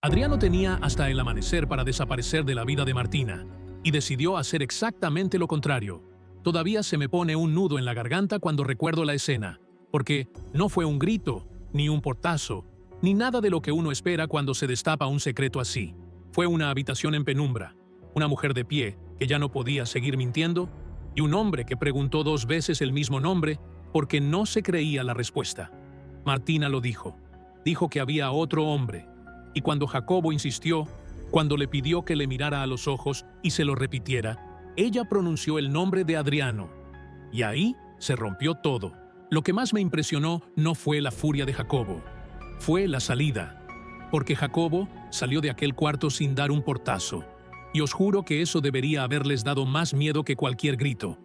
Adriano tenía hasta el amanecer para desaparecer de la vida de Martina, y decidió hacer exactamente lo contrario. Todavía se me pone un nudo en la garganta cuando recuerdo la escena, porque no fue un grito, ni un portazo, ni nada de lo que uno espera cuando se destapa un secreto así. Fue una habitación en penumbra, una mujer de pie que ya no podía seguir mintiendo, y un hombre que preguntó 2 veces el mismo nombre porque no se creía la respuesta. Martina lo dijo. Dijo que había otro hombre. Y cuando Jacobo insistió, cuando le pidió que le mirara a los ojos y se lo repitiera, ella pronunció el nombre de Adriano. Y ahí se rompió todo. Lo que más me impresionó no fue la furia de Jacobo, fue la salida. Porque Jacobo salió de aquel cuarto sin dar un portazo. Y os juro que eso debería haberles dado más miedo que cualquier grito.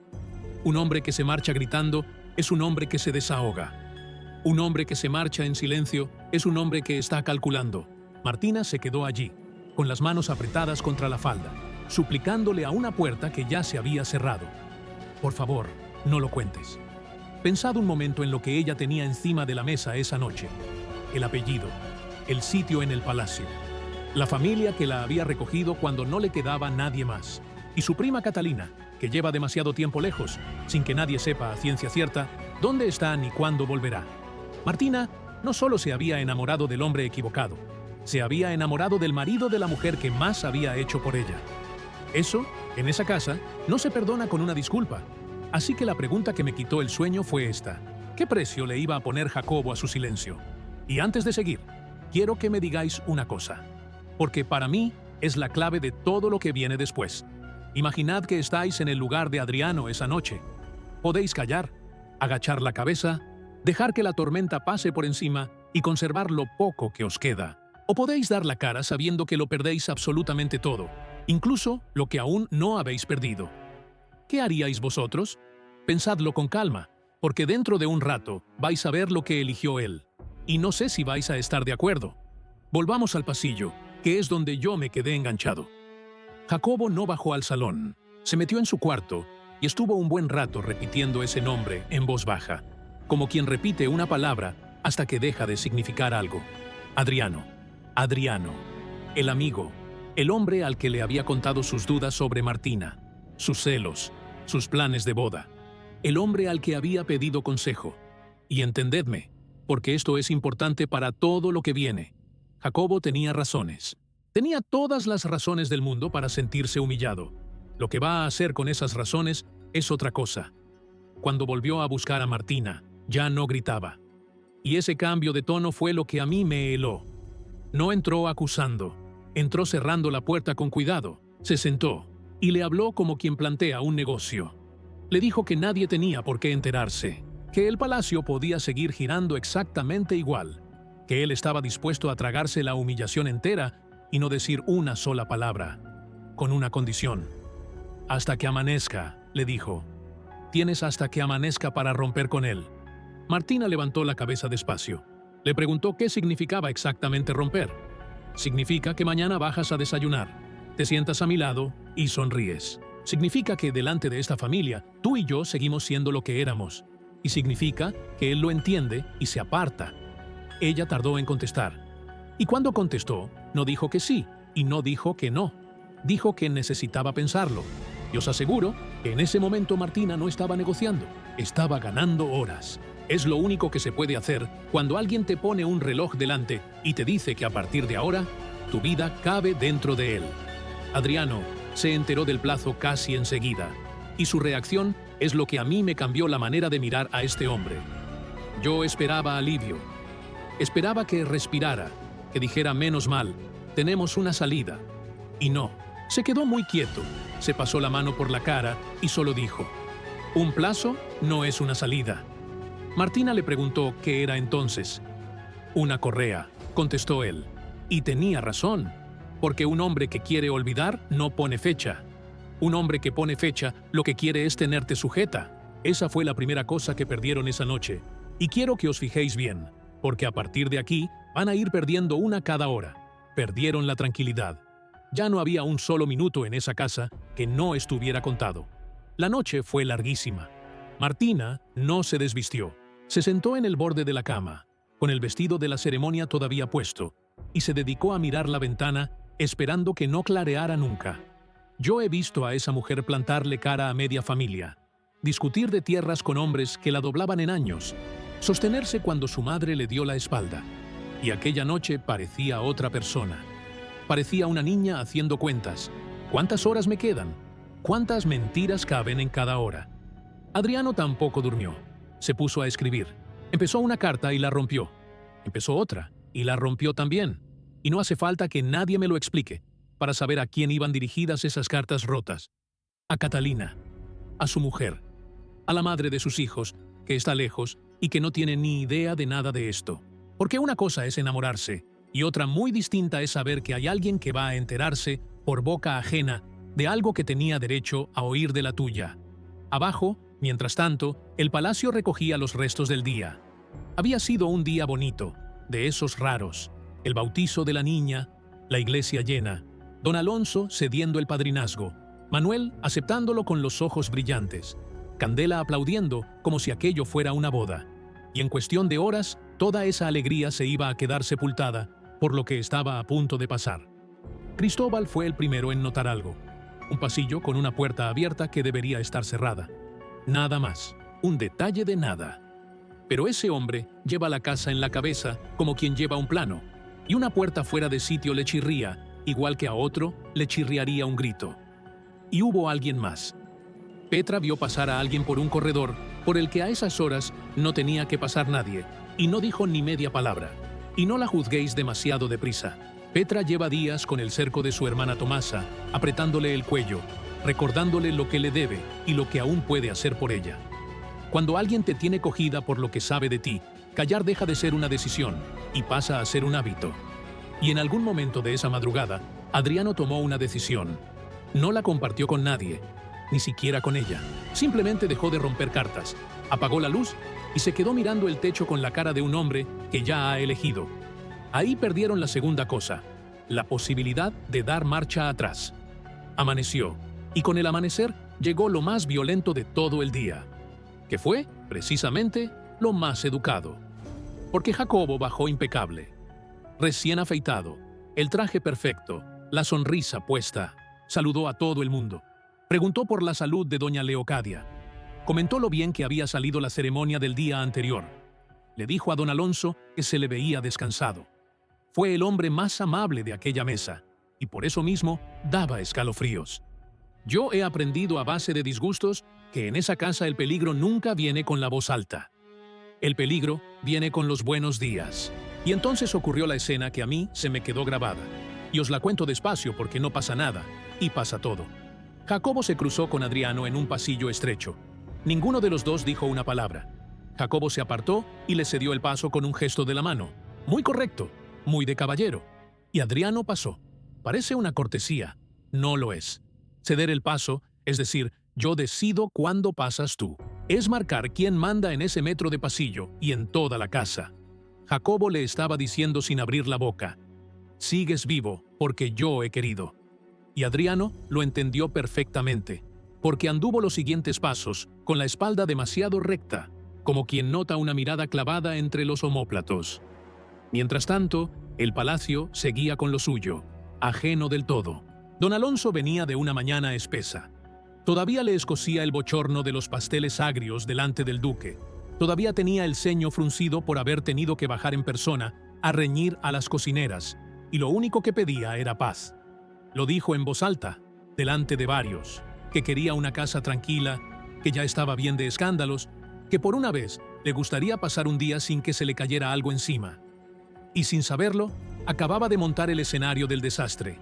Un hombre que se marcha gritando es un hombre que se desahoga. Un hombre que se marcha en silencio es un hombre que está calculando. Martina se quedó allí, con las manos apretadas contra la falda, suplicándole a una puerta que ya se había cerrado. Por favor, no lo cuentes. Pensad un momento en lo que ella tenía encima de la mesa esa noche. El apellido, el sitio en el palacio, la familia que la había recogido cuando no le quedaba nadie más, y su prima Catalina, que lleva demasiado tiempo lejos, sin que nadie sepa a ciencia cierta dónde está ni cuándo volverá. Martina no solo se había enamorado del hombre equivocado, se había enamorado del marido de la mujer que más había hecho por ella. Eso, en esa casa, no se perdona con una disculpa. Así que la pregunta que me quitó el sueño fue esta: ¿qué precio le iba a poner Jacobo a su silencio? Y antes de seguir, quiero que me digáis una cosa, porque para mí es la clave de todo lo que viene después. Imaginad que estáis en el lugar de Adriano esa noche. Podéis callar, agachar la cabeza, dejar que la tormenta pase por encima y conservar lo poco que os queda. O podéis dar la cara sabiendo que lo perdéis absolutamente todo, incluso lo que aún no habéis perdido. ¿Qué haríais vosotros? Pensadlo con calma, porque dentro de un rato vais a ver lo que eligió él. Y no sé si vais a estar de acuerdo. Volvamos al pasillo, que es donde yo me quedé enganchado. Jacobo no bajó al salón, se metió en su cuarto y estuvo un buen rato repitiendo ese nombre en voz baja, como quien repite una palabra hasta que deja de significar algo. Adriano. Adriano, el amigo, el hombre al que le había contado sus dudas sobre Martina, sus celos, sus planes de boda, el hombre al que había pedido consejo. Y entendedme, porque esto es importante para todo lo que viene. Jacobo tenía razones. Tenía todas las razones del mundo para sentirse humillado. Lo que va a hacer con esas razones es otra cosa. Cuando volvió a buscar a Martina, ya no gritaba. Y ese cambio de tono fue lo que a mí me heló. No entró acusando, entró cerrando la puerta con cuidado, se sentó y le habló como quien plantea un negocio. Le dijo que nadie tenía por qué enterarse, que el palacio podía seguir girando exactamente igual, que él estaba dispuesto a tragarse la humillación entera y no decir una sola palabra, con una condición. Hasta que amanezca, le dijo. Tienes hasta que amanezca para romper con él. Martina levantó la cabeza despacio. Le preguntó qué significaba exactamente romper. Significa que mañana bajas a desayunar, te sientas a mi lado y sonríes. Significa que delante de esta familia, tú y yo seguimos siendo lo que éramos. Y significa que él lo entiende y se aparta. Ella tardó en contestar. Y cuando contestó, no dijo que sí y no dijo que no. Dijo que necesitaba pensarlo. Y os aseguro que en ese momento Martina no estaba negociando, estaba ganando horas. Es lo único que se puede hacer cuando alguien te pone un reloj delante y te dice que a partir de ahora, tu vida cabe dentro de él. Adriano se enteró del plazo casi enseguida, y su reacción es lo que a mí me cambió la manera de mirar a este hombre. Yo esperaba alivio. Esperaba que respirara, que dijera menos mal, tenemos una salida. Y no, se quedó muy quieto, se pasó la mano por la cara y solo dijo, un plazo no es una salida. Martina le preguntó qué era entonces. Una correa, contestó él. Y tenía razón, porque un hombre que quiere olvidar no pone fecha. Un hombre que pone fecha lo que quiere es tenerte sujeta. Esa fue la primera cosa que perdieron esa noche. Y quiero que os fijéis bien, porque a partir de aquí van a ir perdiendo una cada hora. Perdieron la tranquilidad. Ya no había un solo minuto en esa casa que no estuviera contado. La noche fue larguísima. Martina no se desvistió. Se sentó en el borde de la cama, con el vestido de la ceremonia todavía puesto, y se dedicó a mirar la ventana, esperando que no clareara nunca. Yo he visto a esa mujer plantarle cara a media familia, discutir de tierras con hombres que la doblaban en años, sostenerse cuando su madre le dio la espalda. Y aquella noche parecía otra persona. Parecía una niña haciendo cuentas. ¿Cuántas horas me quedan? ¿Cuántas mentiras caben en cada hora? Adriano tampoco durmió. Se puso a escribir. Empezó una carta y la rompió. Empezó otra y la rompió también. Y no hace falta que nadie me lo explique para saber a quién iban dirigidas esas cartas rotas. A Catalina, a su mujer, a la madre de sus hijos, que está lejos y que no tiene ni idea de nada de esto. Porque una cosa es enamorarse y otra muy distinta es saber que hay alguien que va a enterarse por boca ajena de algo que tenía derecho a oír de la tuya. Abajo, mientras tanto, el palacio recogía los restos del día. Había sido un día bonito, de esos raros. El bautizo de la niña, la iglesia llena, don Alonso cediendo el padrinazgo, Manuel aceptándolo con los ojos brillantes, Candela aplaudiendo como si aquello fuera una boda. Y en cuestión de horas, toda esa alegría se iba a quedar sepultada por lo que estaba a punto de pasar. Cristóbal fue el primero en notar algo. Un pasillo con una puerta abierta que debería estar cerrada. Nada más, un detalle de nada. Pero ese hombre lleva la casa en la cabeza como quien lleva un plano, y una puerta fuera de sitio le chirría, igual que a otro le chirriaría un grito. Y hubo alguien más. Petra vio pasar a alguien por un corredor por el que a esas horas no tenía que pasar nadie, y no dijo ni media palabra. Y no la juzguéis demasiado deprisa. Petra lleva días con el cerco de su hermana Tomasa, apretándole el cuello, recordándole lo que le debe y lo que aún puede hacer por ella. Cuando alguien te tiene cogida por lo que sabe de ti, callar deja de ser una decisión y pasa a ser un hábito. Y en algún momento de esa madrugada, Adriano tomó una decisión. No la compartió con nadie, ni siquiera con ella. Simplemente dejó de romper cartas, apagó la luz y se quedó mirando el techo con la cara de un hombre que ya ha elegido. Ahí perdieron la segunda cosa, la posibilidad de dar marcha atrás. Amaneció, y con el amanecer llegó lo más violento de todo el día, que fue, precisamente, lo más educado. Porque Jacobo bajó impecable, recién afeitado, el traje perfecto, la sonrisa puesta, saludó a todo el mundo. Preguntó por la salud de doña Leocadia. Comentó lo bien que había salido la ceremonia del día anterior. Le dijo a don Alonso que se le veía descansado. Fue el hombre más amable de aquella mesa, y por eso mismo daba escalofríos. Yo he aprendido a base de disgustos que en esa casa el peligro nunca viene con la voz alta. El peligro viene con los buenos días. Y entonces ocurrió la escena que a mí se me quedó grabada. Y os la cuento despacio porque no pasa nada, y pasa todo. Jacobo se cruzó con Adriano en un pasillo estrecho. Ninguno de los dos dijo una palabra. Jacobo se apartó y le cedió el paso con un gesto de la mano. Muy correcto, muy de caballero. Y Adriano pasó. Parece una cortesía. No lo es. Ceder el paso, es decir, yo decido cuándo pasas tú. Es marcar quién manda en ese metro de pasillo y en toda la casa. Jacobo le estaba diciendo sin abrir la boca: sigues vivo porque yo he querido. Y Adriano lo entendió perfectamente, porque anduvo los siguientes pasos con la espalda demasiado recta, como quien nota una mirada clavada entre los omóplatos. Mientras tanto, el palacio seguía con lo suyo, ajeno del todo. Don Alonso venía de una mañana espesa. Todavía le escocía el bochorno de los pasteles agrios delante del duque. Todavía tenía el ceño fruncido por haber tenido que bajar en persona a reñir a las cocineras, y lo único que pedía era paz. Lo dijo en voz alta, delante de varios, que quería una casa tranquila, que ya estaba bien de escándalos, que por una vez le gustaría pasar un día sin que se le cayera algo encima. Y sin saberlo, acababa de montar el escenario del desastre.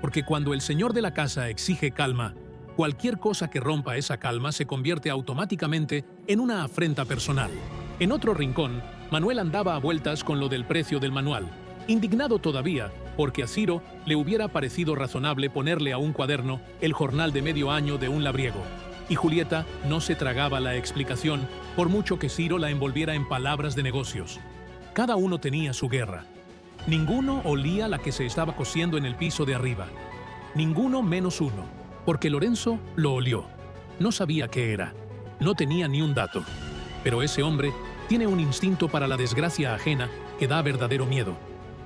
Porque cuando el señor de la casa exige calma, cualquier cosa que rompa esa calma se convierte automáticamente en una afrenta personal. En otro rincón, Manuel andaba a vueltas con lo del precio del manual, indignado todavía porque a Ciro le hubiera parecido razonable ponerle a un cuaderno el jornal de medio año de un labriego. Y Julieta no se tragaba la explicación, por mucho que Ciro la envolviera en palabras de negocios. Cada uno tenía su guerra. Ninguno olía la que se estaba cociendo en el piso de arriba. Ninguno menos uno, porque Lorenzo lo olió. No sabía qué era. No tenía ni un dato. Pero ese hombre tiene un instinto para la desgracia ajena que da verdadero miedo.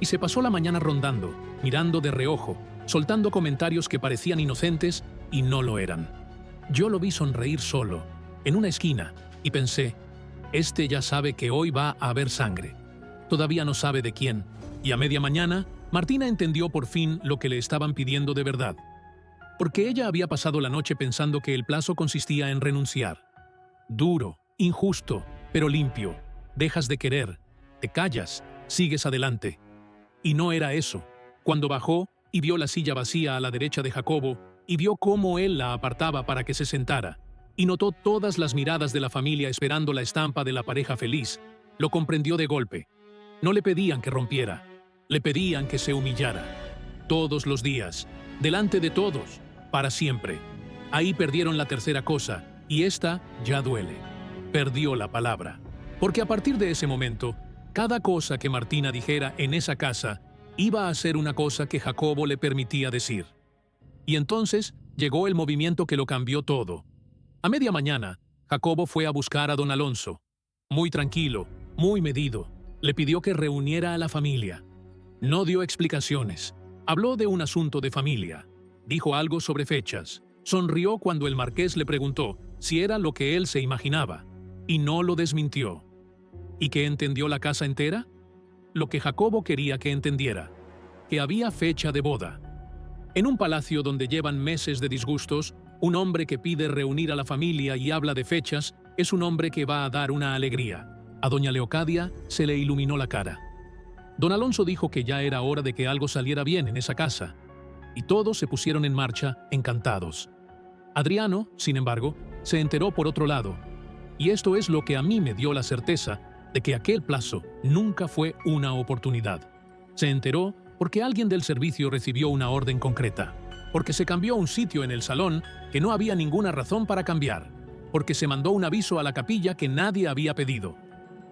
y se pasó la mañana rondando, mirando de reojo, soltando comentarios que parecían inocentes y no lo eran. Yo lo vi sonreír solo, en una esquina, y pensé, este ya sabe que hoy va a haber sangre. Todavía no sabe de quién, y a media mañana, Martina entendió por fin lo que le estaban pidiendo de verdad. Porque ella había pasado la noche pensando que el plazo consistía en renunciar. Duro, injusto, pero limpio. Dejas de querer, te callas, sigues adelante. Y no era eso. Cuando bajó y vio la silla vacía a la derecha de Jacobo, y vio cómo él la apartaba para que se sentara, y notó todas las miradas de la familia esperando la estampa de la pareja feliz, lo comprendió de golpe. No le pedían que rompiera, le pedían que se humillara. Todos los días, delante de todos, para siempre. Ahí perdieron la tercera cosa, y esta ya duele. Perdió la palabra. Porque a partir de ese momento, cada cosa que Martina dijera en esa casa iba a ser una cosa que Jacobo le permitía decir. Y entonces llegó el movimiento que lo cambió todo. A media mañana, Jacobo fue a buscar a don Alonso. Muy tranquilo, muy medido, le pidió que reuniera a la familia. No dio explicaciones. Habló de un asunto de familia. Dijo algo sobre fechas. Sonrió cuando el marqués le preguntó si era lo que él se imaginaba. Y no lo desmintió. ¿Y qué entendió la casa entera? Lo que Jacobo quería que entendiera. Que había fecha de boda. En un palacio donde llevan meses de disgustos, un hombre que pide reunir a la familia y habla de fechas es un hombre que va a dar una alegría. A doña Leocadia se le iluminó la cara. Don Alonso dijo que ya era hora de que algo saliera bien en esa casa. Y todos se pusieron en marcha, encantados. Adriano, sin embargo, se enteró por otro lado. Y esto es lo que a mí me dio la certeza de que aquel plazo nunca fue una oportunidad. Se enteró porque alguien del servicio recibió una orden concreta, porque se cambió un sitio en el salón que no había ninguna razón para cambiar, porque se mandó un aviso a la capilla que nadie había pedido.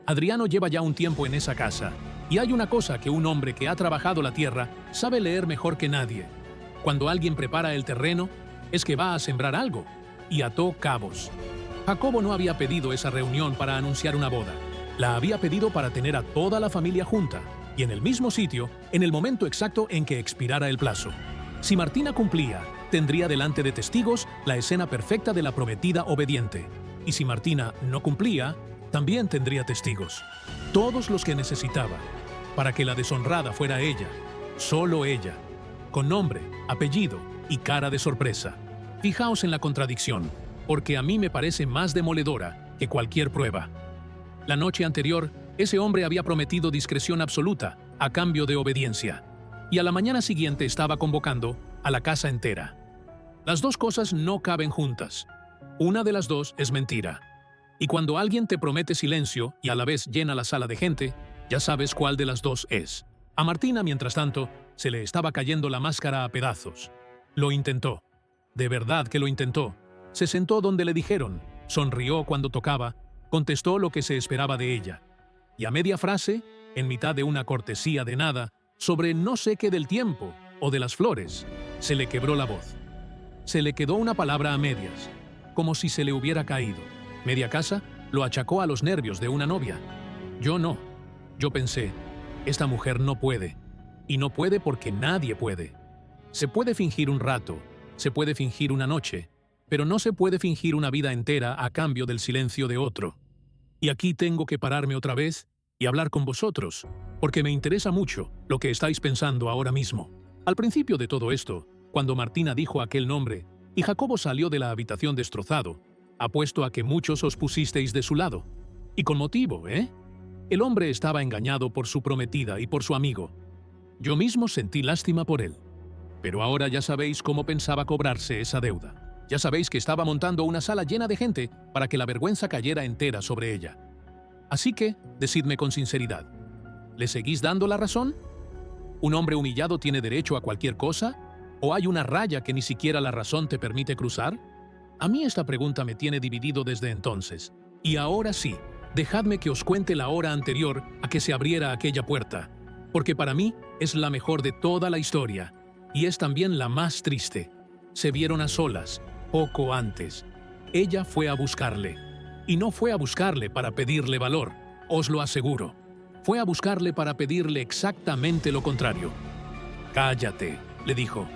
Adriano lleva ya un tiempo en esa casa, y hay una cosa que un hombre que ha trabajado la tierra sabe leer mejor que nadie. Cuando alguien prepara el terreno, es que va a sembrar algo, y ató cabos. Jacobo no había pedido esa reunión para anunciar una boda, la había pedido para tener a toda la familia junta, y en el mismo sitio, en el momento exacto en que expirara el plazo. Si Martina cumplía, tendría delante de testigos la escena perfecta de la prometida obediente. Y si Martina no cumplía, también tendría testigos. Todos los que necesitaba, para que la deshonrada fuera ella, solo ella, con nombre, apellido y cara de sorpresa. Fijaos en la contradicción, porque a mí me parece más demoledora que cualquier prueba. La noche anterior, ese hombre había prometido discreción absoluta a cambio de obediencia, y a la mañana siguiente estaba convocando a la casa entera. Las dos cosas no caben juntas. Una de las dos es mentira. Y cuando alguien te promete silencio y a la vez llena la sala de gente, ya sabes cuál de las dos es. A Martina, mientras tanto, se le estaba cayendo la máscara a pedazos. Lo intentó. De verdad que lo intentó. Se sentó donde le dijeron, sonrió cuando tocaba, contestó lo que se esperaba de ella. Y a media frase, en mitad de una cortesía de nada, sobre no sé qué del tiempo o de las flores, se le quebró la voz. Se le quedó una palabra a medias, como si se le hubiera caído. Media casa lo achacó a los nervios de una novia. Yo no. Yo pensé, esta mujer no puede. Y no puede porque nadie puede. Se puede fingir un rato, se puede fingir una noche, pero no se puede fingir una vida entera a cambio del silencio de otro. Y aquí tengo que pararme otra vez y hablar con vosotros, porque me interesa mucho lo que estáis pensando ahora mismo. Al principio de todo esto, cuando Martina dijo aquel nombre y Jacobo salió de la habitación destrozado, apuesto a que muchos os pusisteis de su lado. Y con motivo, ¿eh? El hombre estaba engañado por su prometida y por su amigo. Yo mismo sentí lástima por él. Pero ahora ya sabéis cómo pensaba cobrarse esa deuda. Ya sabéis que estaba montando una sala llena de gente para que la vergüenza cayera entera sobre ella. Así que, decidme con sinceridad, ¿le seguís dando la razón? ¿Un hombre humillado tiene derecho a cualquier cosa? ¿O hay una raya que ni siquiera la razón te permite cruzar? A mí esta pregunta me tiene dividido desde entonces. Y ahora sí, dejadme que os cuente la hora anterior a que se abriera aquella puerta, porque para mí es la mejor de toda la historia, y es también la más triste. Se vieron a solas, poco antes. Ella fue a buscarle. Y no fue a buscarle para pedirle valor, os lo aseguro. Fue a buscarle para pedirle exactamente lo contrario. «Cállate», le dijo.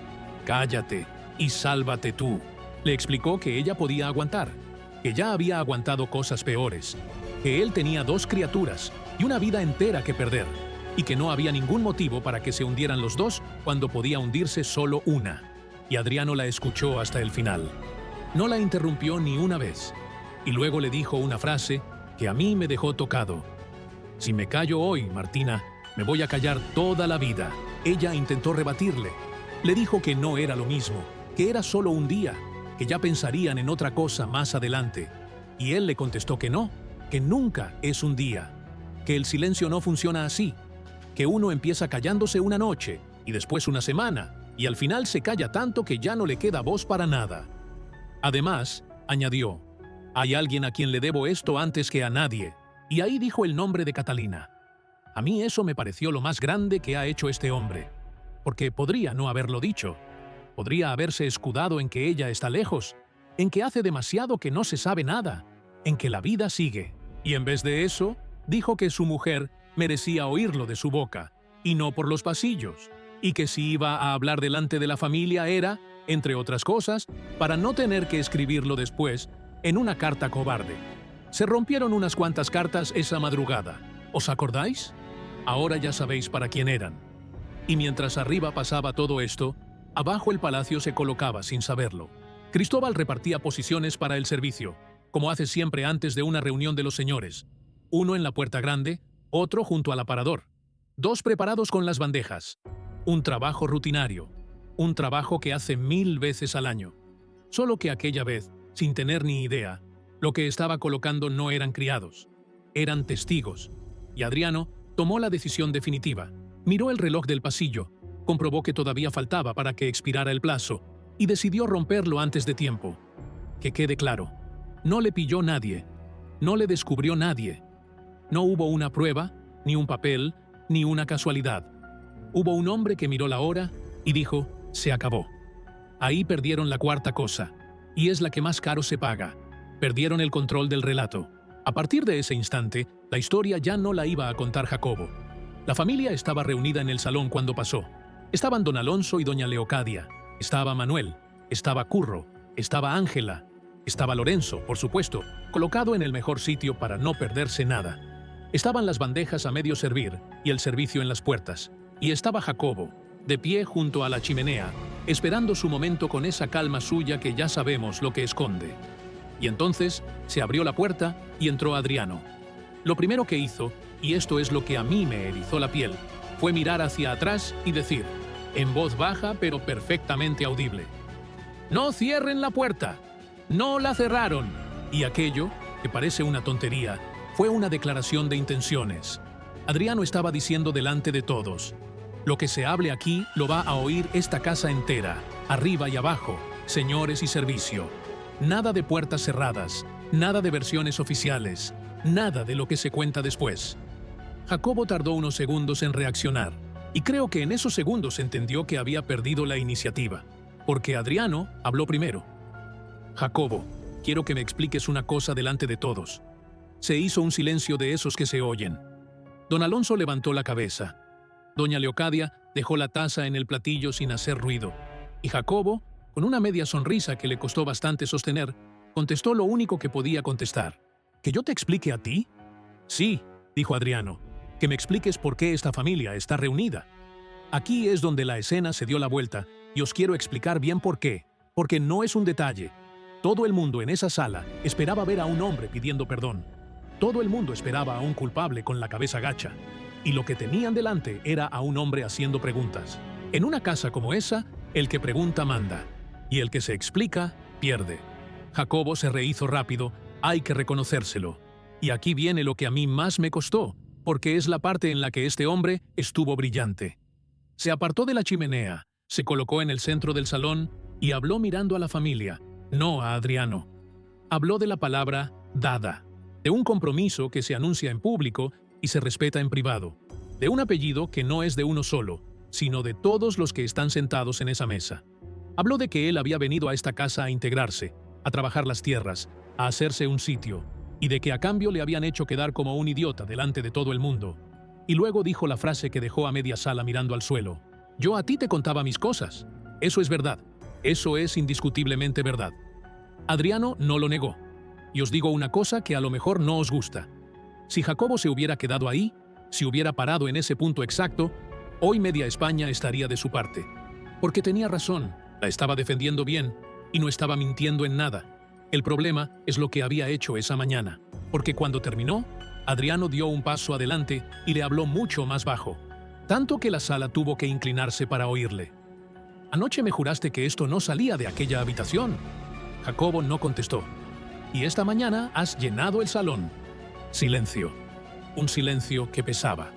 «Cállate y sálvate tú». Le explicó que ella podía aguantar, que ya había aguantado cosas peores, que él tenía 2 criaturas y una vida entera que perder, y que no había ningún motivo para que se hundieran los dos cuando podía hundirse solo una. Y Adriano la escuchó hasta el final. No la interrumpió ni una vez. Y luego le dijo una frase que a mí me dejó tocado. «Si me callo hoy, Martina, me voy a callar toda la vida». Ella intentó rebatirle. Le dijo que no era lo mismo, que era solo un día, que ya pensarían en otra cosa más adelante. Y él le contestó que no, que nunca es un día, que el silencio no funciona así, que uno empieza callándose una noche y después una semana, y al final se calla tanto que ya no le queda voz para nada. Además, añadió, «Hay alguien a quien le debo esto antes que a nadie», y ahí dijo el nombre de Catalina. A mí eso me pareció lo más grande que ha hecho este hombre, porque podría no haberlo dicho. Podría haberse escudado en que ella está lejos, en que hace demasiado que no se sabe nada, en que la vida sigue. Y en vez de eso, dijo que su mujer merecía oírlo de su boca, y no por los pasillos, y que si iba a hablar delante de la familia era, entre otras cosas, para no tener que escribirlo después en una carta cobarde. Se rompieron unas cuantas cartas esa madrugada. ¿Os acordáis? Ahora ya sabéis para quién eran. Y mientras arriba pasaba todo esto, abajo el palacio se colocaba sin saberlo. Cristóbal repartía posiciones para el servicio, como hace siempre antes de una reunión de los señores. Uno en la puerta grande, otro junto al aparador. 2 preparados con las bandejas. Un trabajo rutinario. Un trabajo que hace 1000 veces al año. Solo que aquella vez, sin tener ni idea, lo que estaba colocando no eran criados. Eran testigos. Y Adriano tomó la decisión definitiva. Miró el reloj del pasillo, comprobó que todavía faltaba para que expirara el plazo y decidió romperlo antes de tiempo. Que quede claro, no le pilló nadie, no le descubrió nadie. No hubo una prueba, ni un papel, ni una casualidad. Hubo un hombre que miró la hora y dijo, se acabó. Ahí perdieron la cuarta cosa, y es la que más caro se paga. Perdieron el control del relato. A partir de ese instante, la historia ya no la iba a contar Jacobo. La familia estaba reunida en el salón cuando pasó. Estaban don Alonso y doña Leocadia. Estaba Manuel. Estaba Curro. Estaba Ángela. Estaba Lorenzo, por supuesto, colocado en el mejor sitio para no perderse nada. Estaban las bandejas a medio servir y el servicio en las puertas. Y estaba Jacobo, de pie junto a la chimenea, esperando su momento con esa calma suya que ya sabemos lo que esconde. Y entonces se abrió la puerta y entró Adriano. Lo primero que hizo, y esto es lo que a mí me erizó la piel, fue mirar hacia atrás y decir, en voz baja pero perfectamente audible, «¡No cierren la puerta! ¡No la cerraron!». Y aquello, que parece una tontería, fue una declaración de intenciones. Adriano estaba diciendo delante de todos, «Lo que se hable aquí lo va a oír esta casa entera, arriba y abajo, señores y servicio. Nada de puertas cerradas, nada de versiones oficiales, nada de lo que se cuenta después». Jacobo tardó unos segundos en reaccionar, y creo que en esos segundos entendió que había perdido la iniciativa, porque Adriano habló primero. «Jacobo, quiero que me expliques una cosa delante de todos». Se hizo un silencio de esos que se oyen. Don Alonso levantó la cabeza. Doña Leocadia dejó la taza en el platillo sin hacer ruido, y Jacobo, con una media sonrisa que le costó bastante sostener, contestó lo único que podía contestar. ¿Que yo te explique a ti? Sí, dijo Adriano, que me expliques por qué esta familia está reunida. Aquí es donde la escena se dio la vuelta, y os quiero explicar bien por qué, porque no es un detalle. Todo el mundo en esa sala esperaba ver a un hombre pidiendo perdón. Todo el mundo esperaba a un culpable con la cabeza gacha, y lo que tenían delante era a un hombre haciendo preguntas. En una casa como esa, el que pregunta manda, y el que se explica, pierde. Jacobo se rehizo rápido, hay que reconocérselo. Y aquí viene lo que a mí más me costó, porque es la parte en la que este hombre estuvo brillante. Se apartó de la chimenea, se colocó en el centro del salón y habló mirando a la familia, no a Adriano. Habló de la palabra dada, de un compromiso que se anuncia en público y se respeta en privado, de un apellido que no es de uno solo, sino de todos los que están sentados en esa mesa. Habló de que él había venido a esta casa a integrarse, a trabajar las tierras, a hacerse un sitio, y de que a cambio le habían hecho quedar como un idiota delante de todo el mundo. Y luego dijo la frase que dejó a media sala mirando al suelo. Yo a ti te contaba mis cosas. Eso es verdad. Eso es indiscutiblemente verdad. Adriano no lo negó. Y os digo una cosa que a lo mejor no os gusta. Si Jacobo se hubiera quedado ahí, si hubiera parado en ese punto exacto, hoy media España estaría de su parte. Porque tenía razón, la estaba defendiendo bien y no estaba mintiendo en nada. El problema es lo que había hecho esa mañana. Porque cuando terminó, Adriano dio un paso adelante y le habló mucho más bajo. Tanto que la sala tuvo que inclinarse para oírle. Anoche me juraste que esto no salía de aquella habitación. Jacobo no contestó. Y esta mañana has llenado el salón. Silencio. Un silencio que pesaba.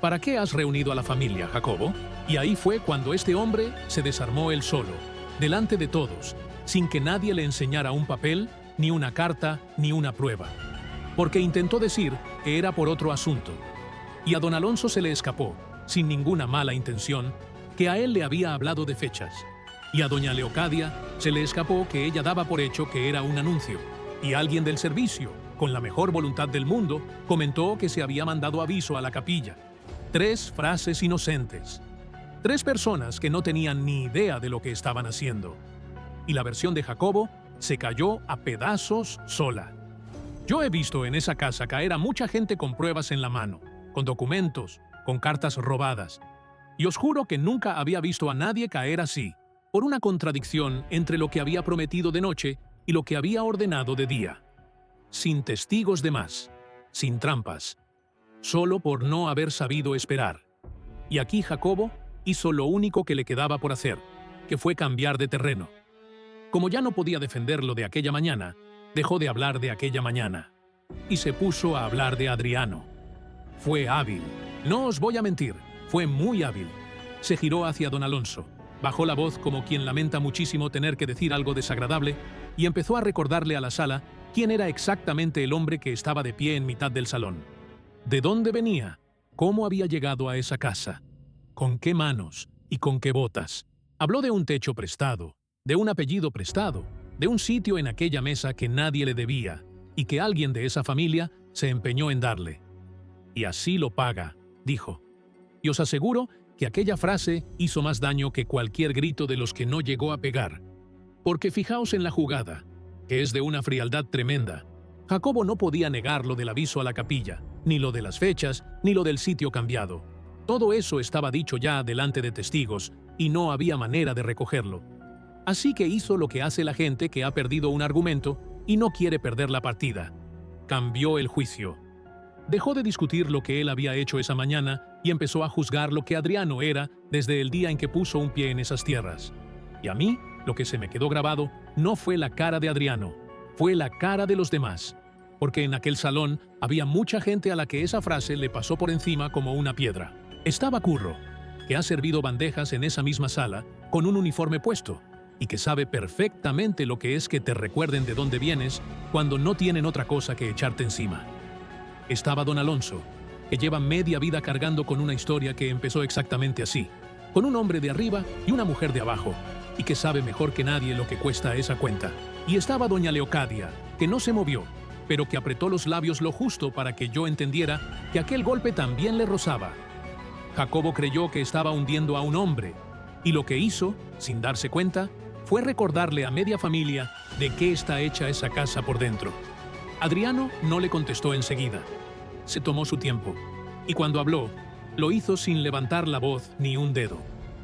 ¿Para qué has reunido a la familia, Jacobo? Y ahí fue cuando este hombre se desarmó él solo, delante de todos, sin que nadie le enseñara un papel, ni una carta, ni una prueba. Porque intentó decir que era por otro asunto. Y a don Alonso se le escapó, sin ninguna mala intención, que a él le había hablado de fechas. Y a doña Leocadia se le escapó que ella daba por hecho que era un anuncio. Y alguien del servicio, con la mejor voluntad del mundo, comentó que se había mandado aviso a la capilla. 3 frases inocentes. 3 personas que no tenían ni idea de lo que estaban haciendo. Y la versión de Jacobo se cayó a pedazos sola. Yo he visto en esa casa caer a mucha gente con pruebas en la mano, con documentos, con cartas robadas. Y os juro que nunca había visto a nadie caer así, por una contradicción entre lo que había prometido de noche y lo que había ordenado de día. Sin testigos de más, sin trampas, solo por no haber sabido esperar. Y aquí Jacobo hizo lo único que le quedaba por hacer, que fue cambiar de terreno. Como ya no podía defenderlo de aquella mañana, dejó de hablar de aquella mañana y se puso a hablar de Adriano. Fue hábil, no os voy a mentir, fue muy hábil. Se giró hacia don Alonso, bajó la voz como quien lamenta muchísimo tener que decir algo desagradable y empezó a recordarle a la sala quién era exactamente el hombre que estaba de pie en mitad del salón. ¿De dónde venía? ¿Cómo había llegado a esa casa? ¿Con qué manos? ¿Y con qué botas? Habló de un techo prestado, de un apellido prestado, de un sitio en aquella mesa que nadie le debía y que alguien de esa familia se empeñó en darle. Y así lo paga, dijo. Y os aseguro que aquella frase hizo más daño que cualquier grito de los que no llegó a pegar. Porque fijaos en la jugada, que es de una frialdad tremenda. Jacobo no podía negar lo del aviso a la capilla, ni lo de las fechas, ni lo del sitio cambiado. Todo eso estaba dicho ya delante de testigos y no había manera de recogerlo. Así que hizo lo que hace la gente que ha perdido un argumento y no quiere perder la partida. Cambió el juicio. Dejó de discutir lo que él había hecho esa mañana y empezó a juzgar lo que Adriano era desde el día en que puso un pie en esas tierras. Y a mí, lo que se me quedó grabado no fue la cara de Adriano, fue la cara de los demás. Porque en aquel salón había mucha gente a la que esa frase le pasó por encima como una piedra. Estaba Curro, que ha servido bandejas en esa misma sala con un uniforme puesto y que sabe perfectamente lo que es que te recuerden de dónde vienes cuando no tienen otra cosa que echarte encima. Estaba don Alonso, que lleva media vida cargando con una historia que empezó exactamente así, con un hombre de arriba y una mujer de abajo, y que sabe mejor que nadie lo que cuesta esa cuenta. Y estaba doña Leocadia, que no se movió, pero que apretó los labios lo justo para que yo entendiera que aquel golpe también le rozaba. Jacobo creyó que estaba hundiendo a un hombre, y lo que hizo, sin darse cuenta, fue recordarle a media familia de qué está hecha esa casa por dentro. Adriano no le contestó enseguida. Se tomó su tiempo, y cuando habló, lo hizo sin levantar la voz ni un dedo.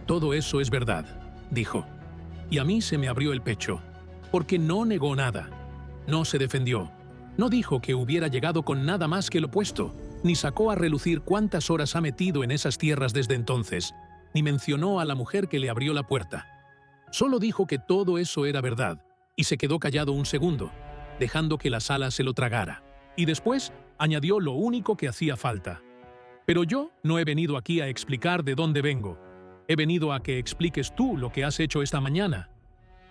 Todo eso es verdad, dijo. Y a mí se me abrió el pecho, porque no negó nada. No se defendió. No dijo que hubiera llegado con nada más que lo opuesto, ni sacó a relucir cuántas horas ha metido en esas tierras desde entonces, ni mencionó a la mujer que le abrió la puerta. Solo dijo que todo eso era verdad, y se quedó callado un segundo, dejando que la sala se lo tragara. Y después añadió lo único que hacía falta. Pero yo no he venido aquí a explicar de dónde vengo. He venido a que expliques tú lo que has hecho esta mañana.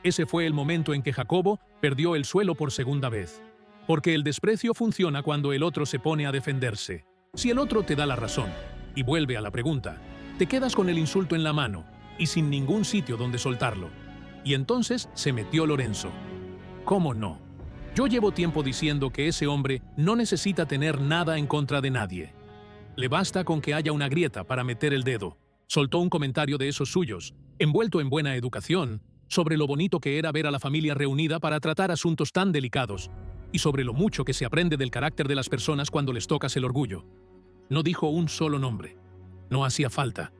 Ese fue el momento en que Jacobo perdió el suelo por segunda vez. Porque el desprecio funciona cuando el otro se pone a defenderse. Si el otro te da la razón y vuelve a la pregunta, te quedas con el insulto en la mano y sin ningún sitio donde soltarlo. Y entonces se metió Lorenzo. ¿Cómo no? Yo llevo tiempo diciendo que ese hombre no necesita tener nada en contra de nadie. Le basta con que haya una grieta para meter el dedo. Soltó un comentario de esos suyos, envuelto en buena educación, sobre lo bonito que era ver a la familia reunida para tratar asuntos tan delicados, y sobre lo mucho que se aprende del carácter de las personas cuando les tocas el orgullo. No dijo un solo nombre. No hacía falta.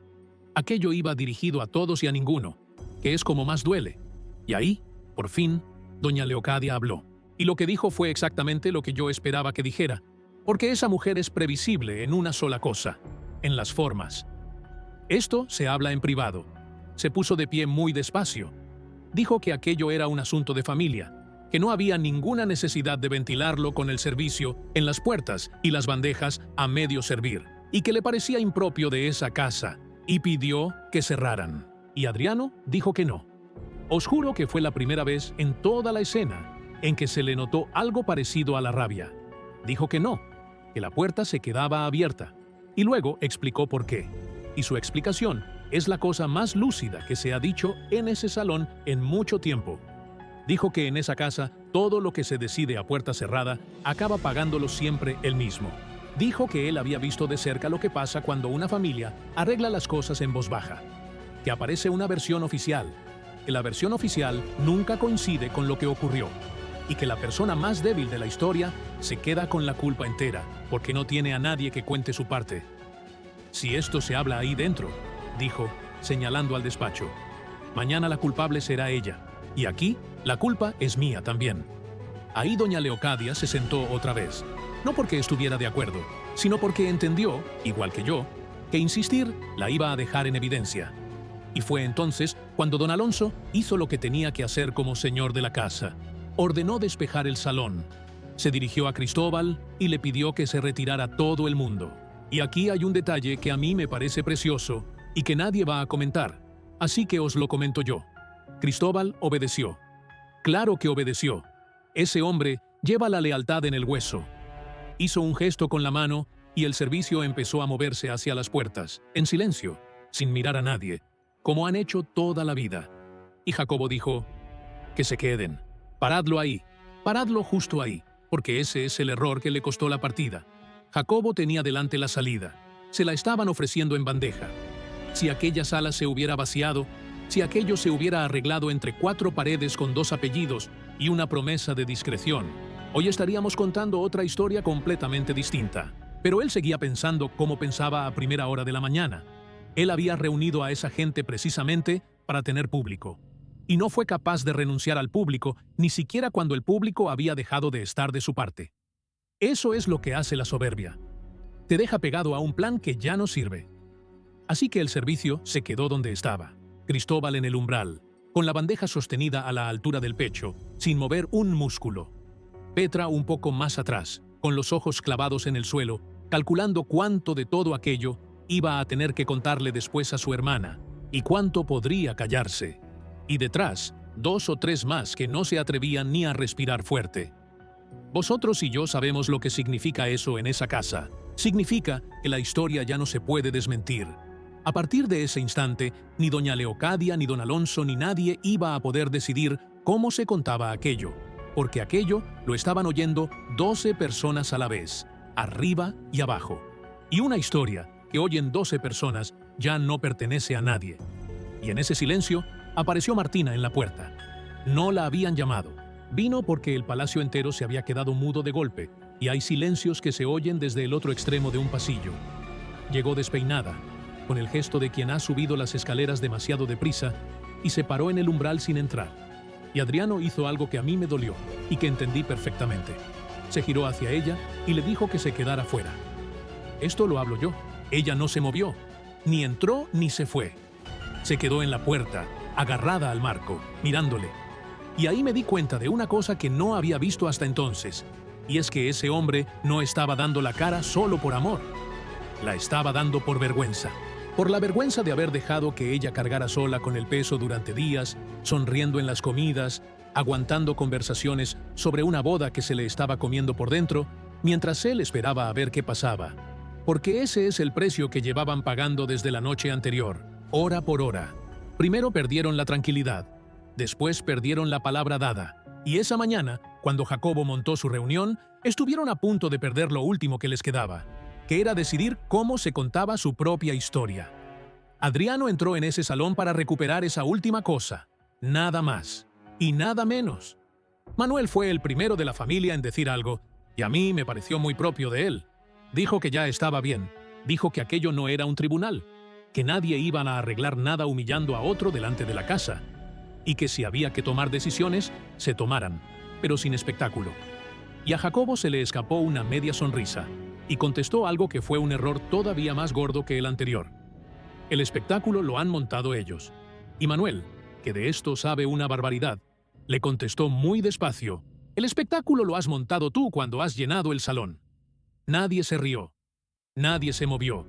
Aquello iba dirigido a todos y a ninguno, que es como más duele. Y ahí, por fin, doña Leocadia habló. Y lo que dijo fue exactamente lo que yo esperaba que dijera, porque esa mujer es previsible en una sola cosa, en las formas. Esto se habla en privado. Se puso de pie muy despacio. Dijo que aquello era un asunto de familia, que no había ninguna necesidad de ventilarlo con el servicio en las puertas y las bandejas a medio servir, y que le parecía impropio de esa casa, y pidió que cerraran. Y Adriano dijo que no. Os juro que fue la primera vez en toda la escena en que se le notó algo parecido a la rabia. Dijo que no, que la puerta se quedaba abierta, y luego explicó por qué. Y su explicación es la cosa más lúcida que se ha dicho en ese salón en mucho tiempo. Dijo que en esa casa todo lo que se decide a puerta cerrada acaba pagándolo siempre él mismo. Dijo que él había visto de cerca lo que pasa cuando una familia arregla las cosas en voz baja, que aparece una versión oficial, que la versión oficial nunca coincide con lo que ocurrió, y que la persona más débil de la historia se queda con la culpa entera, porque no tiene a nadie que cuente su parte. Si esto se habla ahí dentro, dijo, señalando al despacho, mañana la culpable será ella, y aquí la culpa es mía también. Ahí doña Leocadia se sentó otra vez, no porque estuviera de acuerdo, sino porque entendió, igual que yo, que insistir la iba a dejar en evidencia. Y fue entonces cuando don Alonso hizo lo que tenía que hacer como señor de la casa. Ordenó despejar el salón. Se dirigió a Cristóbal y le pidió que se retirara todo el mundo. Y aquí hay un detalle que a mí me parece precioso y que nadie va a comentar, así que os lo comento yo. Cristóbal obedeció. Claro que obedeció. Ese hombre lleva la lealtad en el hueso. Hizo un gesto con la mano y el servicio empezó a moverse hacia las puertas, en silencio, sin mirar a nadie, como han hecho toda la vida. Y Jacobo dijo, que se queden. Paradlo ahí, paradlo justo ahí, porque ese es el error que le costó la partida. Jacobo tenía delante la salida. Se la estaban ofreciendo en bandeja. Si aquella sala se hubiera vaciado, si aquello se hubiera arreglado entre 4 paredes con 2 apellidos y una promesa de discreción, hoy estaríamos contando otra historia completamente distinta. Pero él seguía pensando como pensaba a primera hora de la mañana. Él había reunido a esa gente precisamente para tener público. Y no fue capaz de renunciar al público, ni siquiera cuando el público había dejado de estar de su parte. Eso es lo que hace la soberbia. Te deja pegado a un plan que ya no sirve. Así que el servicio se quedó donde estaba. Cristóbal en el umbral, con la bandeja sostenida a la altura del pecho, sin mover un músculo. Petra un poco más atrás, con los ojos clavados en el suelo, calculando cuánto de todo aquello iba a tener que contarle después a su hermana, y cuánto podría callarse. Y detrás, 2 o 3 más que no se atrevían ni a respirar fuerte. Vosotros y yo sabemos lo que significa eso en esa casa. Significa que la historia ya no se puede desmentir. A partir de ese instante, ni doña Leocadia, ni don Alonso, ni nadie iba a poder decidir cómo se contaba aquello, porque aquello lo estaban oyendo 12 personas a la vez, arriba y abajo. Y una historia que oyen 12 personas ya no pertenece a nadie. Y en ese silencio apareció Martina en la puerta. No la habían llamado. Vino porque el palacio entero se había quedado mudo de golpe, y hay silencios que se oyen desde el otro extremo de un pasillo. Llegó despeinada, con el gesto de quien ha subido las escaleras demasiado deprisa, y se paró en el umbral sin entrar. Y Adriano hizo algo que a mí me dolió, y que entendí perfectamente. Se giró hacia ella y le dijo que se quedara fuera. Esto lo hablo yo. Ella no se movió, ni entró ni se fue. Se quedó en la puerta, agarrada al marco, mirándole. Y ahí me di cuenta de una cosa que no había visto hasta entonces, y es que ese hombre no estaba dando la cara solo por amor. La estaba dando por vergüenza. Por la vergüenza de haber dejado que ella cargara sola con el peso durante días, sonriendo en las comidas, aguantando conversaciones sobre una boda que se le estaba comiendo por dentro, mientras él esperaba a ver qué pasaba. Porque ese es el precio que llevaban pagando desde la noche anterior, hora por hora. Primero perdieron la tranquilidad, después perdieron la palabra dada, y esa mañana, cuando Jacobo montó su reunión, estuvieron a punto de perder lo último que les quedaba. que era decidir cómo se contaba su propia historia. Adriano entró en ese salón para recuperar esa última cosa, nada más y nada menos. Manuel fue el primero de la familia en decir algo, y a mí me pareció muy propio de él. Dijo que ya estaba bien, dijo que aquello no era un tribunal, que nadie iba a arreglar nada humillando a otro delante de la casa, y que si había que tomar decisiones, se tomaran, pero sin espectáculo. Y a Jacobo se le escapó una media sonrisa, y contestó algo que fue un error todavía más gordo que el anterior. El espectáculo lo han montado ellos. Y Manuel, que de esto sabe una barbaridad, le contestó muy despacio: el espectáculo lo has montado tú cuando has llenado el salón. Nadie se rió. Nadie se movió.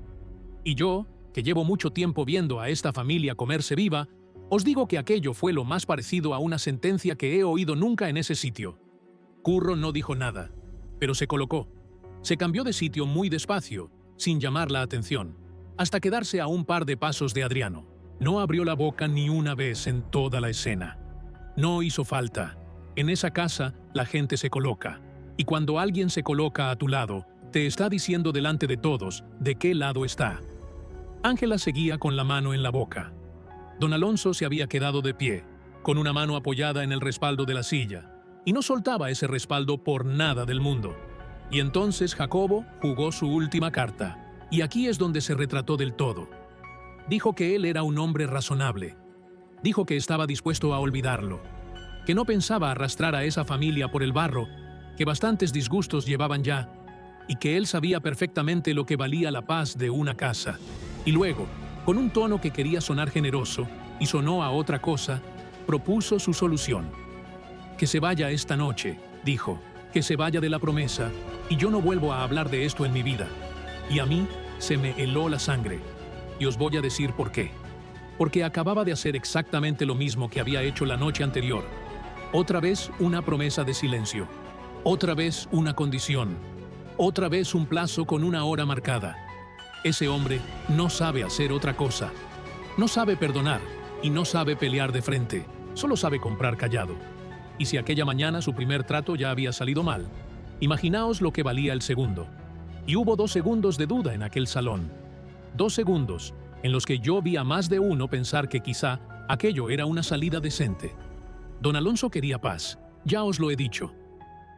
Y yo, que llevo mucho tiempo viendo a esta familia comerse viva, os digo que aquello fue lo más parecido a una sentencia que he oído nunca en ese sitio. Curro no dijo nada, pero se colocó. Se cambió de sitio muy despacio, sin llamar la atención, hasta quedarse a un par de pasos de Adriano. No abrió la boca ni una vez en toda la escena. No hizo falta. En esa casa la gente se coloca, y cuando alguien se coloca a tu lado, te está diciendo delante de todos de qué lado está. Ángela seguía con la mano en la boca. Don Alonso se había quedado de pie, con una mano apoyada en el respaldo de la silla, y no soltaba ese respaldo por nada del mundo. Y entonces Jacobo jugó su última carta, y aquí es donde se retrató del todo. Dijo que él era un hombre razonable. Dijo que estaba dispuesto a olvidarlo, que no pensaba arrastrar a esa familia por el barro, que bastantes disgustos llevaban ya, y que él sabía perfectamente lo que valía la paz de una casa. Y luego, con un tono que quería sonar generoso, y sonó a otra cosa, propuso su solución. Que se vaya esta noche, dijo, que se vaya de la promesa, y yo no vuelvo a hablar de esto en mi vida. Y a mí se me heló la sangre, y os voy a decir por qué. Porque acababa de hacer exactamente lo mismo que había hecho la noche anterior. Otra vez una promesa de silencio. Otra vez una condición. Otra vez un plazo con una hora marcada. Ese hombre no sabe hacer otra cosa. No sabe perdonar y no sabe pelear de frente. Solo sabe comprar callado. Y si aquella mañana su primer trato ya había salido mal, imaginaos lo que valía el segundo. Y hubo 2 segundos de duda en aquel salón. 2 segundos en los que yo vi a más de uno pensar que quizá aquello era una salida decente. Don Alonso quería paz, ya os lo he dicho.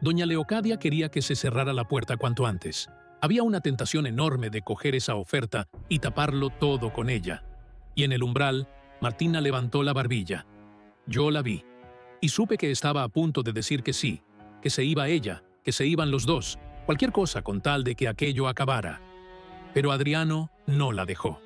Doña Leocadia quería que se cerrara la puerta cuanto antes. Había una tentación enorme de coger esa oferta y taparlo todo con ella. Y en el umbral, Martina levantó la barbilla. Yo la vi. Y supe que estaba a punto de decir que sí, que se iba ella, que se iban los dos, cualquier cosa con tal de que aquello acabara. Pero Adriano no la dejó.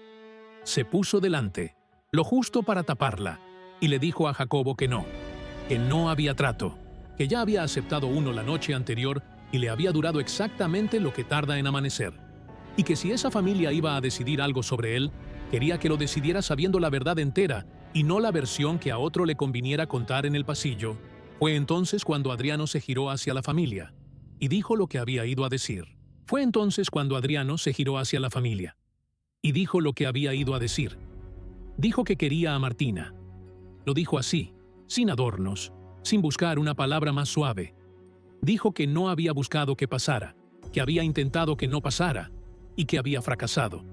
Se puso delante, lo justo para taparla, y le dijo a Jacobo que no había trato, que ya había aceptado uno la noche anterior y le había durado exactamente lo que tarda en amanecer, y que si esa familia iba a decidir algo sobre él, quería que lo decidiera sabiendo la verdad entera y no la versión que a otro le conviniera contar en el pasillo. Fue entonces cuando Adriano se giró hacia la familia y dijo lo que había ido a decir. Fue entonces cuando Adriano se giró hacia la familia y dijo lo que había ido a decir. Dijo que quería a Martina. Lo dijo así, sin adornos, sin buscar una palabra más suave. Dijo que no había buscado que pasara, que había intentado que no pasara y que había fracasado.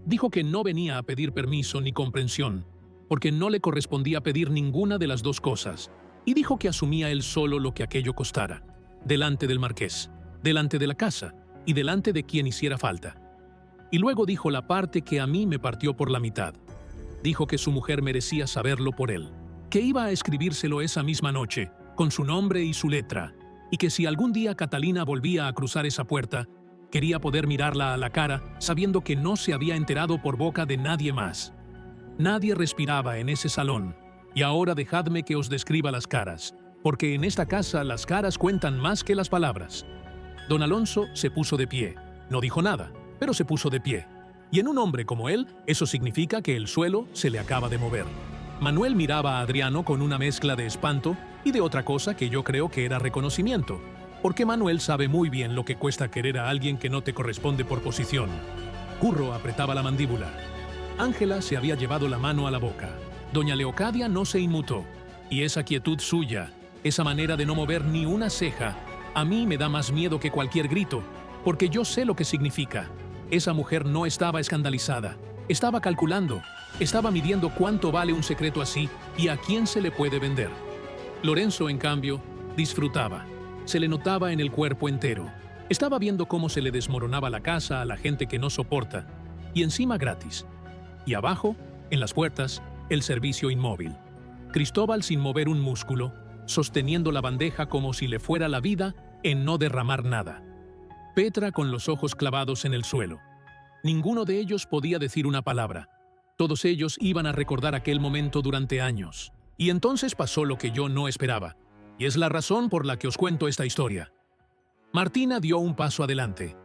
Dijo que no venía a pedir permiso ni comprensión, porque no le correspondía pedir ninguna de las dos cosas, y dijo que asumía él solo lo que aquello costara, delante del marqués, delante de la casa y delante de quien hiciera falta. Y luego dijo la parte que a mí me partió por la mitad. Dijo que su mujer merecía saberlo por él, que iba a escribírselo esa misma noche, con su nombre y su letra, y que si algún día Catalina volvía a cruzar esa puerta, quería poder mirarla a la cara sabiendo que no se había enterado por boca de nadie más. Nadie respiraba en ese salón, y ahora dejadme que os describa las caras, porque en esta casa las caras cuentan más que las palabras. Don Alonso se puso de pie, no dijo nada, pero se puso de pie. Y en un hombre como él, eso significa que el suelo se le acaba de mover. Manuel miraba a Adriano con una mezcla de espanto y de otra cosa que yo creo que era reconocimiento, porque Manuel sabe muy bien lo que cuesta querer a alguien que no te corresponde por posición. Curro apretaba la mandíbula. Ángela se había llevado la mano a la boca. Doña Leocadia no se inmutó, y esa quietud suya, esa manera de no mover ni una ceja, a mí me da más miedo que cualquier grito, porque yo sé lo que significa. Esa mujer no estaba escandalizada, estaba calculando, estaba midiendo cuánto vale un secreto así y a quién se le puede vender. Lorenzo, en cambio, disfrutaba. Se le notaba en el cuerpo entero. Estaba viendo cómo se le desmoronaba la casa a la gente que no soporta, y encima gratis. Y abajo, en las puertas, el servicio inmóvil. Cristóbal sin mover un músculo, sosteniendo la bandeja como si le fuera la vida en no derramar nada. Petra con los ojos clavados en el suelo. Ninguno de ellos podía decir una palabra. Todos ellos iban a recordar aquel momento durante años. Y entonces pasó lo que yo no esperaba. Y es la razón por la que os cuento esta historia. Martina dio un paso adelante,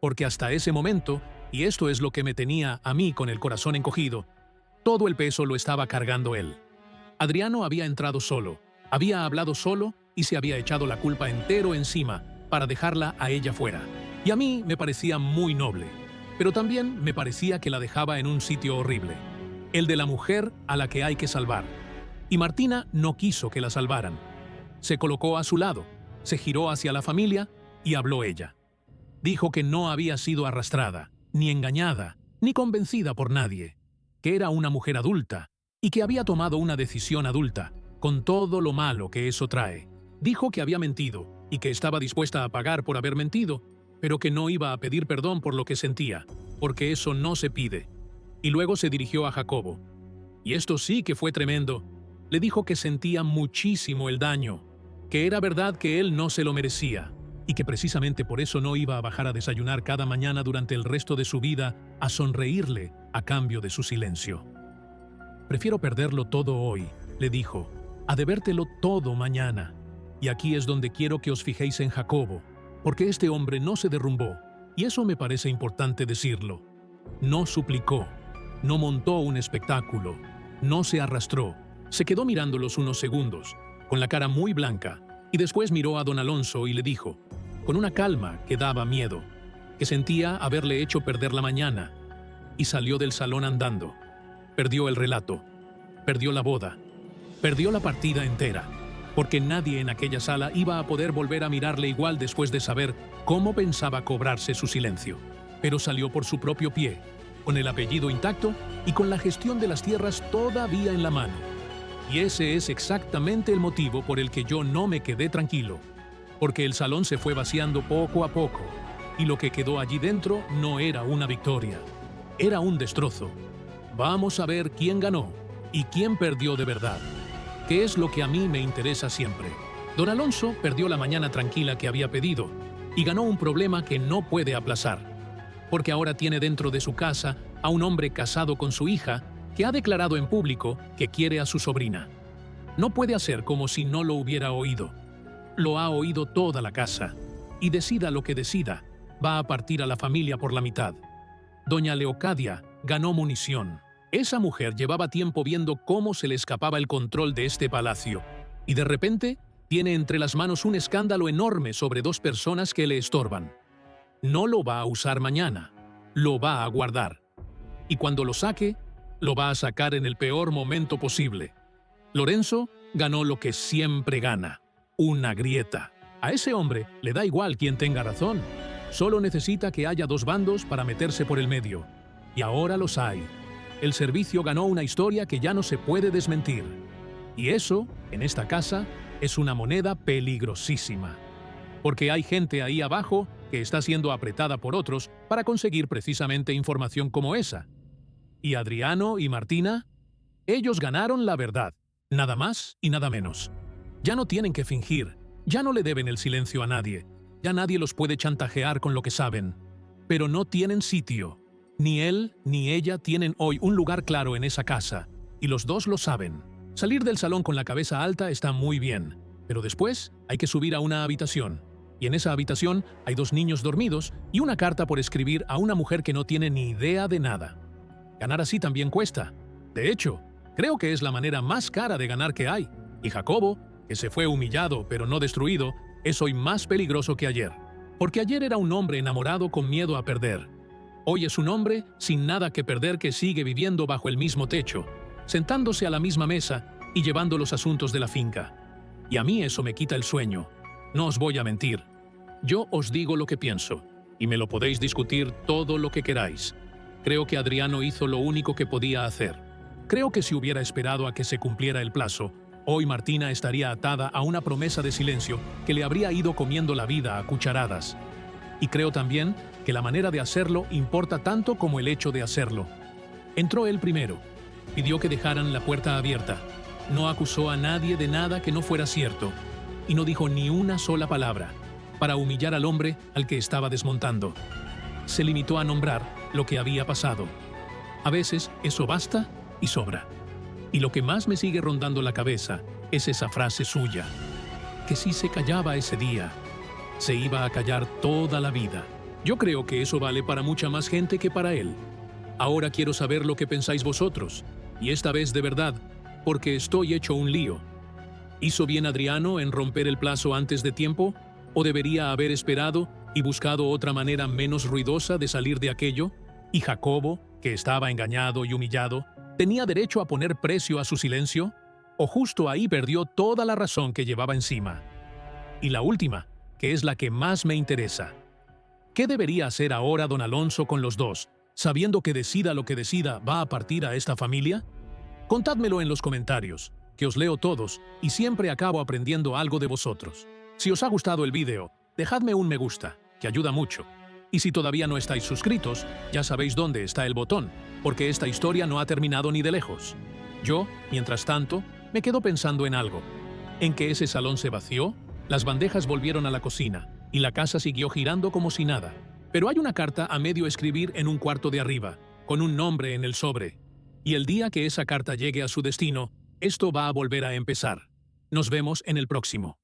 porque hasta ese momento, y esto es lo que me tenía a mí con el corazón encogido, todo el peso lo estaba cargando él. Adriano había entrado solo, había hablado solo y se había echado la culpa entero encima para dejarla a ella fuera. Y a mí me parecía muy noble, pero también me parecía que la dejaba en un sitio horrible, el de la mujer a la que hay que salvar. Y Martina no quiso que la salvaran. Se colocó a su lado, se giró hacia la familia y habló ella. Dijo que no había sido arrastrada, ni engañada, ni convencida por nadie, que era una mujer adulta y que había tomado una decisión adulta, con todo lo malo que eso trae. Dijo que había mentido y que estaba dispuesta a pagar por haber mentido, pero que no iba a pedir perdón por lo que sentía, porque eso no se pide. Y luego se dirigió a Jacobo. Y esto sí que fue tremendo. Le dijo que sentía muchísimo el daño, que era verdad que él no se lo merecía, y que precisamente por eso no iba a bajar a desayunar cada mañana durante el resto de su vida a sonreírle a cambio de su silencio. Prefiero perderlo todo hoy, le dijo, a debértelo todo mañana. Y aquí es donde quiero que os fijéis en Jacobo, porque este hombre no se derrumbó, y eso me parece importante decirlo. No suplicó, no montó un espectáculo, no se arrastró, se quedó mirándolos unos segundos, con la cara muy blanca, y después miró a don Alonso y le dijo, con una calma que daba miedo, que sentía haberle hecho perder la mañana, y salió del salón andando. Perdió el relato, perdió la boda, perdió la partida entera, porque nadie en aquella sala iba a poder volver a mirarle igual después de saber cómo pensaba cobrarse su silencio. Pero salió por su propio pie, con el apellido intacto y con la gestión de las tierras todavía en la mano. Y ese es exactamente el motivo por el que yo no me quedé tranquilo, porque el salón se fue vaciando poco a poco, y lo que quedó allí dentro no era una victoria, era un destrozo. Vamos a ver quién ganó y quién perdió de verdad, que es lo que a mí me interesa siempre. Don Alonso perdió la mañana tranquila que había pedido y ganó un problema que no puede aplazar, porque ahora tiene dentro de su casa a un hombre casado con su hija que ha declarado en público que quiere a su sobrina. No puede hacer como si no lo hubiera oído. Lo ha oído toda la casa, y decida lo que decida, va a partir a la familia por la mitad. Doña Leocadia ganó munición. Esa mujer llevaba tiempo viendo cómo se le escapaba el control de este palacio, y de repente tiene entre las manos un escándalo enorme sobre dos personas que le estorban. No lo va a usar mañana, lo va a guardar. Y cuando lo saque, lo va a sacar en el peor momento posible. Lorenzo ganó lo que siempre gana, una grieta. A ese hombre le da igual quién tenga razón. Solo necesita que haya dos bandos para meterse por el medio. Y ahora los hay. El servicio ganó una historia que ya no se puede desmentir. Y eso, en esta casa, es una moneda peligrosísima. Porque hay gente ahí abajo que está siendo apretada por otros para conseguir precisamente información como esa. Y Adriano y Martina, ellos ganaron la verdad, nada más y nada menos. Ya no tienen que fingir, ya no le deben el silencio a nadie, ya nadie los puede chantajear con lo que saben. Pero no tienen sitio. Ni él ni ella tienen hoy un lugar claro en esa casa, y los dos lo saben. Salir del salón con la cabeza alta está muy bien, pero después hay que subir a una habitación. Y en esa habitación hay dos niños dormidos y una carta por escribir a una mujer que no tiene ni idea de nada. Ganar así también cuesta. De hecho, creo que es la manera más cara de ganar que hay. Y Jacobo, que se fue humillado pero no destruido, es hoy más peligroso que ayer. Porque ayer era un hombre enamorado con miedo a perder. Hoy es un hombre sin nada que perder que sigue viviendo bajo el mismo techo, sentándose a la misma mesa y llevando los asuntos de la finca. Y a mí eso me quita el sueño. No os voy a mentir. Yo os digo lo que pienso. y me lo podéis discutir todo lo que queráis. Creo que Adriano hizo lo único que podía hacer. Creo que si hubiera esperado a que se cumpliera el plazo, hoy Martina estaría atada a una promesa de silencio que le habría ido comiendo la vida a cucharadas. Y creo también que la manera de hacerlo importa tanto como el hecho de hacerlo. Entró él primero. Pidió que dejaran la puerta abierta. No acusó a nadie de nada que no fuera cierto. Y no dijo ni una sola palabra para humillar al hombre al que estaba desmontando. Se limitó a nombrar lo que había pasado. A veces eso basta y sobra. Y lo que más me sigue rondando la cabeza es esa frase suya, que si se callaba ese día, se iba a callar toda la vida. Yo creo que eso vale para mucha más gente que para él. Ahora quiero saber lo que pensáis vosotros, y esta vez de verdad, porque estoy hecho un lío. ¿Hizo bien Adriano en romper el plazo antes de tiempo? ¿O debería haber esperado y buscado otra manera menos ruidosa de salir de aquello? ¿Y Jacobo, que estaba engañado y humillado, tenía derecho a poner precio a su silencio? ¿O justo ahí perdió toda la razón que llevaba encima? Y la última, que es la que más me interesa. ¿Qué debería hacer ahora don Alonso con los dos, sabiendo que decida lo que decida va a partir a esta familia? Contádmelo en los comentarios, que os leo todos y siempre acabo aprendiendo algo de vosotros. Si os ha gustado el vídeo, dejadme un me gusta, que ayuda mucho. Y si todavía no estáis suscritos, ya sabéis dónde está el botón, porque esta historia no ha terminado ni de lejos. Yo, mientras tanto, me quedo pensando en algo. En que ese salón se vació, las bandejas volvieron a la cocina, y la casa siguió girando como si nada. Pero hay una carta a medio escribir en un cuarto de arriba, con un nombre en el sobre. Y el día que esa carta llegue a su destino, esto va a volver a empezar. Nos vemos en el próximo.